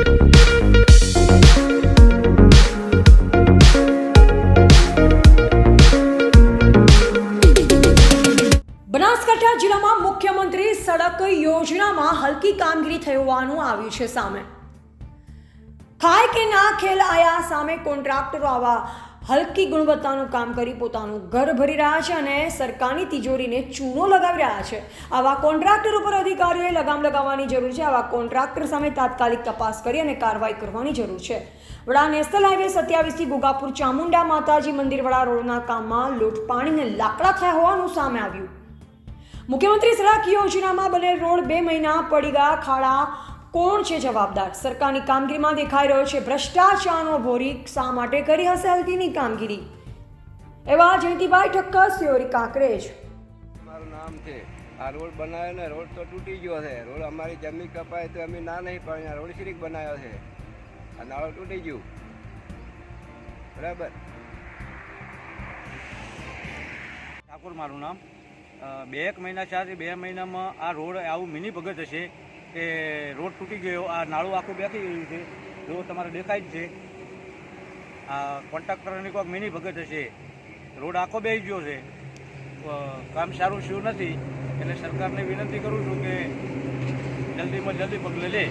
બનાસકાંઠા જિલ્લામાં મુખ્યમંત્રી સડક યોજનામાં હલકી કામગીરી થઈ હોવાનું આવ્યું છે સામે। ખાય કે ના ખેલ આયા સામે કોન્ટ્રાક્ટરો આવા હલકી ગુણવત્તાનું કામ કરી પોતાનું ઘર ભરી રહ્યા છે અને સરકારની તિજોરીને ચૂનો લગાવી રહ્યા છે। આવા કોન્ટ્રાક્ટર ઉપર અધિકારીઓએ લગામ લગાવવાની જરૂર છે। આવા કોન્ટ્રાક્ટર સામે તાત્કાલિક તપાસ કરી અને કાર્યવાહી કરવાની જરૂર છે। વડા નેશનલ હાઈવે 27 થી ગોગાપુર ચામુંડા માતાજી મંદિરવાળા રોડના કામમાં લૂંટ પાણીને લાકડા થયા હોવાનું સામે આવ્યું। મુખ્યમંત્રી સડક યોજનામાં બનેલ રોડ 2 મહિના પડી ગયા ખાડા, કોણ છે જવાબદાર? સરકારની કામગીરીમાં દેખાઈ રહ્યો છે ભ્રષ્ટાચારનો ભોરી। શા માટે કરી હશે હલકીની કામગીરી? એવા જયંતિભાઈ ઠક્કર, સિયોરી કાંકરેજ। મારું નામ છે। આ રોડ બનાવ્યો ને રોડ તો તૂટી ગયો છે। રોડ અમારી જમીન કપાય તો અમે ના નહીં પણ આ રોડ શ્રીક બનાવ્યો છે। આ નાળો તૂટી ગયું બરાબર। ઠાકોર મારું નામ। 2 મહિના 2 મહિનામાં આ રોડ આવું મિની ભગત હશે કે રોડ તૂટી ગયો, આ નાળું આખું બેસી ગયું છે, જો તમારે દેખાય જ છે। આ કોન્ટ્રાક્ટરની કોઈક મિની ભગત હશે, રોડ આખો બેસી ગયો છે, કામ સારું શું નથી। એટલે સરકારને વિનંતી કરું છું કે જલ્દીમાં જલ્દી પગલે લે।